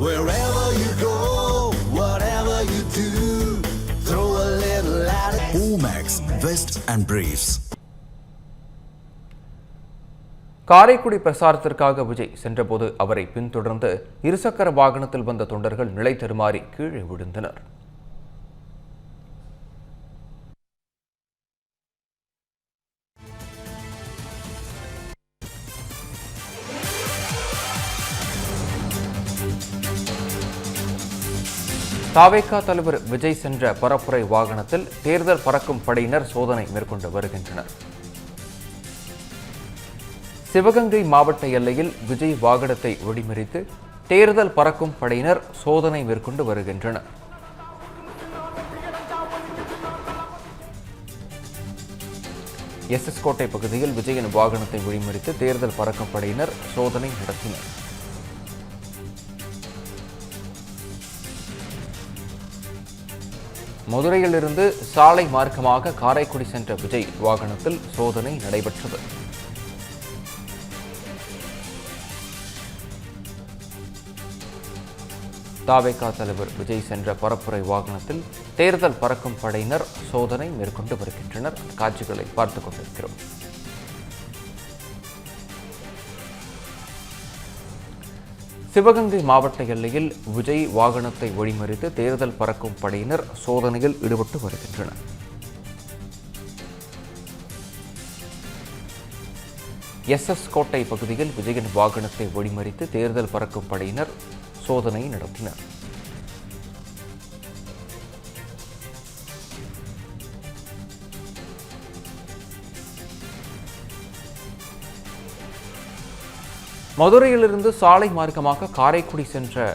Wherever you go, whatever you do, throw a little at it. Omax, Vest and Briefs. Karaikudi பிரசாரத்திற்காக Vijay சென்றபோது அவரை பின்தொடர்ந்து இருசக்கர வாகனத்தில் வந்த தொண்டர்கள் நிலை தடுமாறி கீழே விழுந்தனர். தாவேகா தலைவர் விஜய் சென்ற பரப்புரை வாகனத்தில் தேர்தல் பறக்கும் படையினர் சோதனை மேற்கொண்டு வருகின்றனர். சிவகங்கை மாவட்ட எல்லையில் விஜய் வாகனத்தை வெடிமறித்து தேர்தல் பறக்கும் படையினர் சோதனை மேற்கொண்டு வருகின்றனர். எஸ்எஸ் கோட்டை பகுதியில் விஜயின் வாகனத்தை வெடிமறித்து தேர்தல் பறக்கும் படையினர் சோதனை நடத்தினர். மதுரையிலிருந்து சாலை மார்க்கமாக காரைக்குடி சென்ற விஜய் வாகனத்தில் சோதனை நடைபெற்றது. தாவேகா தலைவர் விஜய் சென்ற பரப்புரை வாகனத்தில் தேர்தல் பறக்கும் படையினர் சோதனை மேற்கொண்டு வருகின்றனர். காட்சிகளை பார்த்துக் கொண்டிருக்கிறோம். சிவகங்கை மாவட்ட எல்லையில் விஜய் வாகனத்தை வழிமறித்து தேர்தல் பறக்கும் படையினர் சோதனையில் ஈடுபட்டு வருகின்றனர். எஸ்எஸ் கோட்டை பகுதியில் விஜயின் வாகனத்தை வழிமறித்து தேர்தல் பறக்கும் படையினர் சோதனை நடத்தினர். மதுரையிலிருந்து சாலை மார்க்கமாக காரைக்குடி சென்ற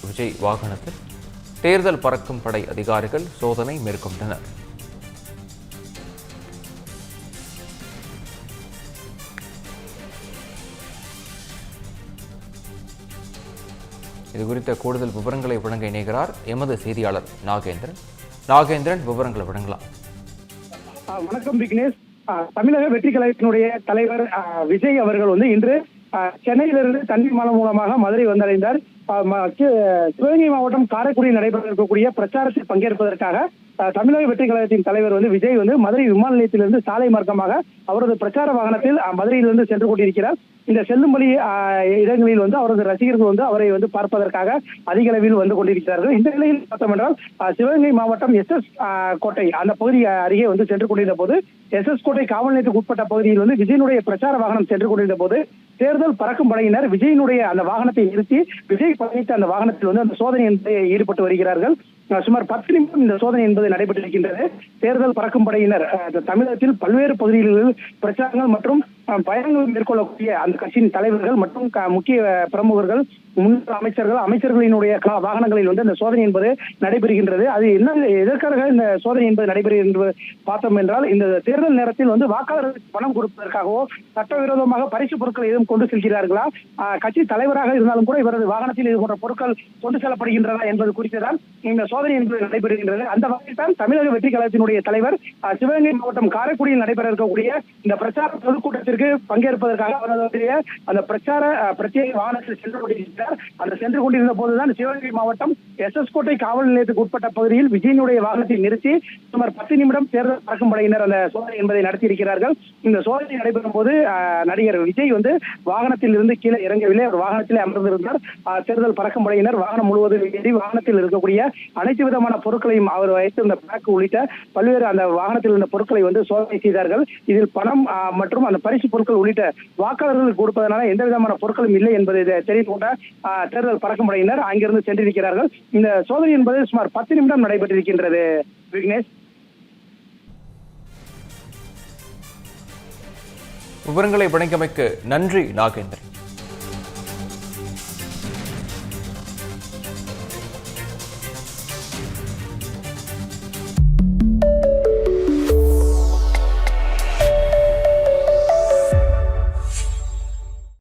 விஜய் வாகனத்தில் தேர்தல் பறக்கும் படை அதிகாரிகள் சோதனை மேற்கொண்டனர். இதுகுறித்த கூடுதல் விவரங்களை வழங்க இணைகிறார் எமது செய்தியாளர் நாகேந்திரன். விவரங்களை வழங்கலாம். வணக்கம் விக்னேஷ். தமிழக வெற்றி கழகத்தினுடைய தலைவர் விஜய் அவர்கள் இன்று சென்னையிலிருந்து தண்ணீர் மாலை மூலமாக மதுரை வந்தடைந்தார். சிவகங்கை மாவட்டம் காரைக்குடியில் நடைபெற இருக்கக்கூடிய பிரச்சாரத்தில் பங்கேற்பதற்காக தமிழக வெற்றி கழகத்தின் தலைவர் விஜய் மதுரை விமான நிலையத்திலிருந்து சாலை மார்க்கமாக அவரது பிரச்சார வாகனத்தில் மதுரையிலிருந்து சென்று கொண்டிருக்கிறார். இந்த செல்லும் வழி இடங்களில் அவரது ரசிகர்கள் அவரை பார்ப்பதற்காக அதிக அளவில் வந்து கொண்டிருக்கிறார்கள். இந்த நிலையில் பார்த்தோம் என்றால் சிவகங்கை மாவட்டம் எஸ்எஸ் கோட்டை அந்த பகுதி அருகே சென்று கொண்டிருந்த போது எஸ்எஸ் கோட்டை காவல் நிலையத்துக்கு உட்பட்ட பகுதியில் விஜயனுடைய பிரச்சார வாகனம் சென்று கொண்டிருந்த போது தேர்தல் பறக்கும் படையினர் விஜயனுடைய அந்த வாகனத்தை நிறுத்தி விஜய் பயணித்த அந்த வாகனத்தில் அந்த சோதனை ஈடுபட்டு வருகிறார்கள். சுமார் 10 நிமிடம் இந்த சோதனை என்பது நடைபெற்றிருக்கின்றது. தேர்தல் பறக்கும் படையினர் தமிழகத்தில் பல்வேறு பகுதிகளில் பிரச்சாரங்கள் மற்றும் பயணங்கள் மேற்கொள்ளக்கூடிய அந்த கட்சியின் தலைவர்கள் மற்றும் முக்கிய பிரமுகர்கள், முன்னாள் அமைச்சர்களினுடைய வாகனங்களில் இந்த சோதனை என்பது நடைபெறுகின்றது. அது என்ன எதற்காக இந்த சோதனை என்பது நடைபெறுகின்றது பார்த்தோம் என்றால், இந்த தேர்தல் நேரத்தில் வாக்காளர்களுக்கு பணம் கொடுப்பதற்காகவோ சட்டவிரோதமாக பரிசு பொருட்கள் எதுவும் கொண்டு செல்கிறார்களா, கட்சி தலைவராக இருந்தாலும் கூட இவரது வாகனத்தில் இது போன்ற பொருட்கள் கொண்டு செல்லப்படுகின்றன என்பது குறித்துதான் இந்த சோதனை என்பது நடைபெறுகின்றது. அந்த வகையில் தான் தமிழக வெற்றி கழகத்தினுடைய தலைவர் சிவகங்கை மாவட்டம் காரைக்குடியில் நடைபெற இருக்கக்கூடிய இந்த பிரச்சார பொதுக்கூட்டத்திற்கு பங்கேற்பதற்காக அவருடைய அந்த பிரச்சார பிரத்யேக வாகனத்தில் சென்று கொண்டிருக்கிறார். அந்த சென்று கொண்டிருந்த போதுதான் சிவகங்கை மாவட்டம் எஸ்எஸ் கோட்டை காவல் நிலையத்துக்கு உட்பட்ட பகுதியில் விஜயனுடைய வாகனத்தை நிறுத்தி சுமார் 10 நிமிடம் தேர்தல் பறக்கும் படையினர் அந்த சோதனை என்பதை நடத்தியிருக்கிறார்கள். இந்த சோதனை நடைபெறும் போது நடிகர் விஜய் வாகனத்தில் இருந்து கீழே இறங்கவில்லை. அவர் வாகனத்திலே அமர்ந்திருந்தார். தேர்தல் பறக்கும் படையினர் வாகனம் முழுவதும் ஏறி வாகனத்தில் இருக்கக்கூடிய அனைத்து விதமான பொருட்களையும் அவர் வைத்திருந்த பேக் உள்ளிட்ட பல்வேறு அந்த வாகனத்தில் இருந்த பொருட்களை சோதனை செய்தார்கள். இதில் பணம் மற்றும் அந்த பரிசு பொருட்கள் உள்ளிட்ட வாக்காளர்களுக்கு கொடுப்பதனால எந்த விதமான பொருட்களும் இல்லை என்பதை தெரிந்து கொண்ட தேர்தல் பறக்கும் படையினர் அங்கிருந்து சென்றிருக்கிறார்கள். இந்த சோதனை என்பது சுமார் 10 நிமிடம் நடைபெற்றிருக்கின்றது. விக்னேஷ், விவரங்களை வழங்கியமைக்கு நன்றி நாகேந்திரன்.